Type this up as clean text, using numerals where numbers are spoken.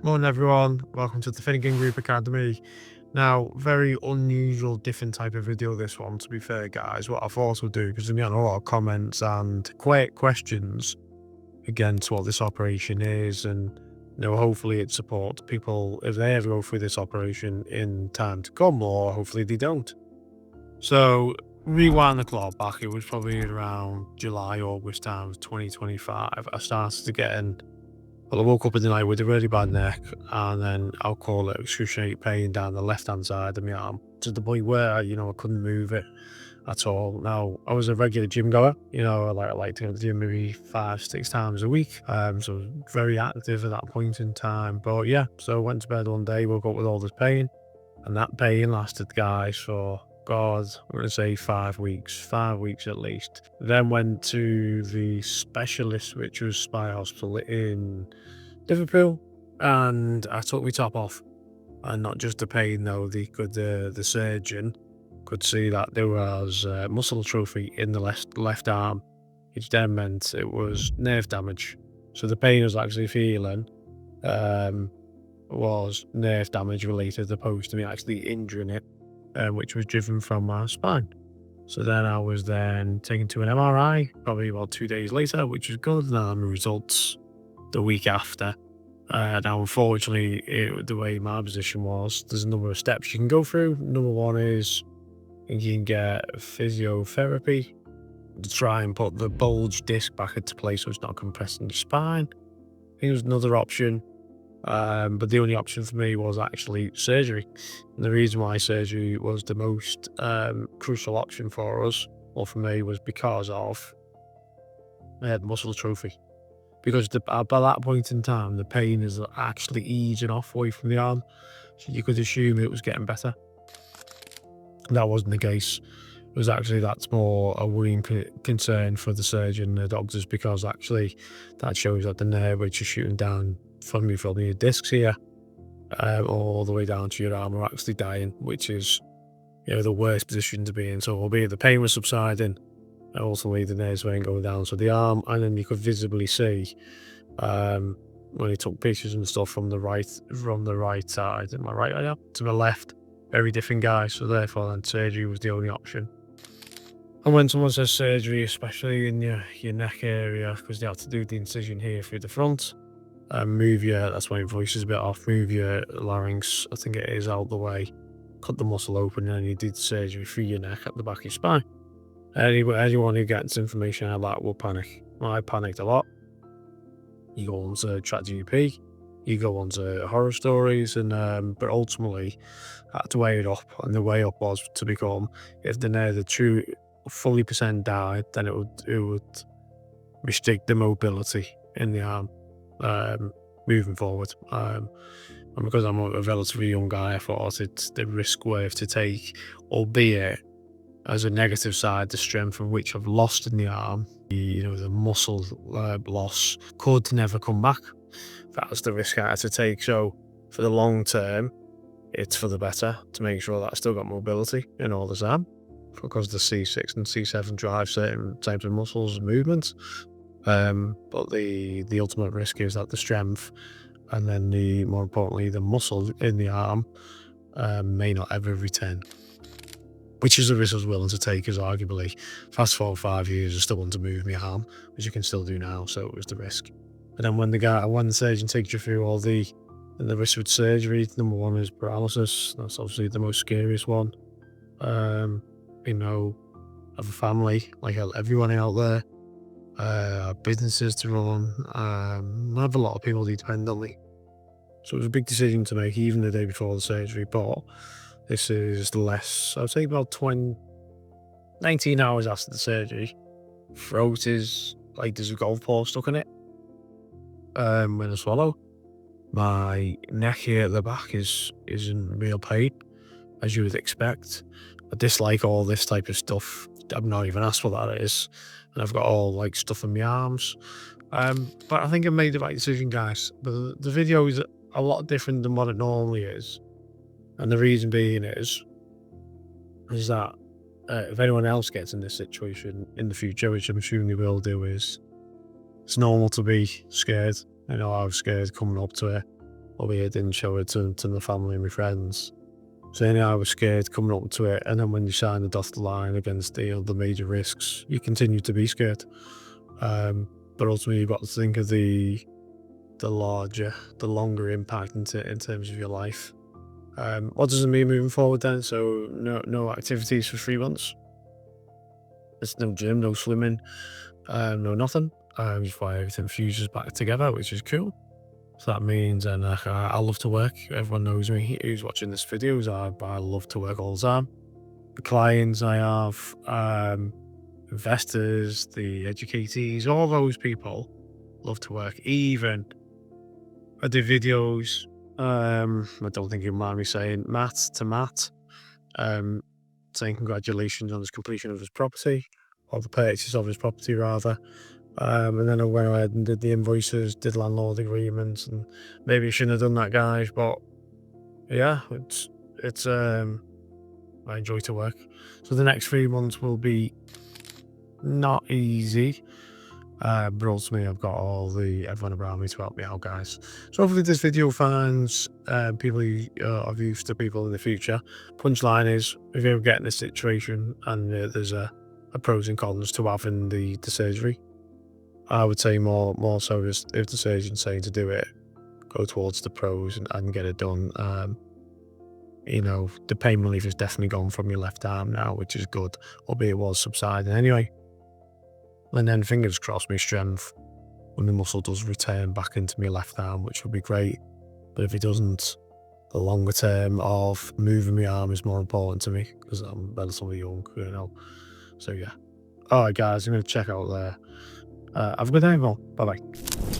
Morning everyone, welcome to the Finnegan Group Academy. Now, very unusual, different type of video this one, to be fair guys. What I thought I'd do, because there's been a lot of comments and quick questions against what this operation is, and hopefully it supports people if they ever go through this operation in time to come, or hopefully they don't. So, rewind the clock back, it was probably around July, August time of 2025. I started to get in. Well, I woke up in the night with a really bad neck, and then I'll call it excruciating pain down the left-hand side of my arm, to the point where, I couldn't move it at all. Now, I was a regular gym goer, I like to go to the gym maybe 5, 6 times a week. So I was very active at that point in time. But yeah, so I went to bed one day, woke up with all this pain, and that pain lasted, guys, for God, I'm gonna say 5 weeks at least. Then went to the specialist, which was Spy Hospital in Liverpool, and I took my top off. And not just the pain though, the surgeon could see that there was muscle atrophy in the left arm, which then meant it was nerve damage. So the pain I was actually feeling was nerve damage related, as opposed to me actually injuring it, which was driven from my spine. So then I was then taken to an MRI probably about 2 days later, which was good. And then the results the week after. Now, unfortunately, the way my position was, there's a number of steps you can go through. Number one is you can get physiotherapy to try and put the bulge disc back into place so it's not compressing the spine. I think there's another option. But the only option for me was actually surgery. And the reason why surgery was the most crucial option for us, or for me, was because of I had muscle atrophy. Because by that point in time, the pain is actually easing off away from the arm. So you could assume it was getting better. That wasn't the case. It was actually that's more a worrying concern for the surgeon and the doctors, because actually that shows that the nerve which is shooting down from your discs here, all the way down to your arm, are actually dying, which is the worst position to be in. So albeit the pain was subsiding, ultimately the nerves weren't going down. So the arm, and then you could visibly see when he took pictures and stuff from the right side, am I right? Yeah, to the left, very different guy. So therefore, then surgery was the only option. And when someone says surgery, especially in your neck area, because they have to do the incision here through the front, move your, that's why your voice is a bit off, move your larynx, I think it is, out the way, cut the muscle open, and then you did surgery through your neck at the back of your spine. Anyone who gets information like that will panic. I panicked a lot. You go onto ChatGPT, you go onto horror stories, and but ultimately I had to weigh it up, and the weigh up was to become, if the nerve, the true fully percent died, then it would restrict the mobility in the arm moving forward. And because I'm a relatively young guy, I thought it's the risk worth to take, albeit as a negative side, the strength of which I've lost in the arm, the muscle loss could never come back. That's the risk I had to take. So for the long term, it's for the better to make sure that I still got mobility in all this arm, because the C6 and C7 drive certain types of muscles and movements. But the ultimate risk is that the strength, and then more importantly, the muscle in the arm may not ever return. Which is a risk I was willing to take, as arguably fast forward 5 years, I still want to move my arm, which you can still do now, so it was the risk. But then when the surgeon takes you through all the risks with surgery, number one is paralysis. That's obviously the most scariest one. Have a family, like everyone out there, businesses to run. I have a lot of people who depend on me. So it was a big decision to make, even the day before the surgery, but this is less, I would say about 19 hours after the surgery. Throat is like there's a golf ball stuck in it when I swallow. My neck here at the back is in real pain, as you would expect. I dislike all this type of stuff. I've not even asked what that is. And I've got all like stuff in my arms. But I think I made the right decision, guys. But the video is a lot different than what it normally is. And the reason being is that if anyone else gets in this situation in the future, which I'm assuming they will do, is it's normal to be scared. I know I was scared coming up to it. albeit I didn't show it to my family and my friends. So anyhow, I was scared coming up to it, and then when you sign the dotted line against the major risks, you continue to be scared. But ultimately, you've got to think of the longer impact in terms of your life. What does it mean moving forward then? So no activities for 3 months. There's no gym, no swimming, no nothing. Just why everything fuses back together, which is cool. So that means, and I love to work. Everyone knows me who's watching this videos. I love to work all the time. The clients I have, investors, the educatees, all those people love to work. Even I do videos. I don't think you mind me saying Matt, um, saying congratulations on his completion of his property, or the purchase of his property rather. And then I went ahead and did the invoices, did landlord agreements, and maybe I shouldn't have done that, guys. But yeah, it's I enjoy to work. So the next 3 months will be not easy. But ultimately, I've got everyone around me to help me out, guys. So hopefully, this video finds people of use to people in the future. Punchline is, if you ever get in this situation and there's a pros and cons to having the surgery, I would say more so is if the surgeon's saying to do it, go towards the pros and get it done. The pain relief is definitely gone from your left arm now, which is good, albeit it was subsiding anyway. And then fingers crossed, my strength when the muscle does return back into my left arm, which would be great. But if it doesn't, the longer term of moving my arm is more important to me because I'm relatively young. So yeah. All right, guys, I'm going to check out there. Have a good day, everyone. Bye bye.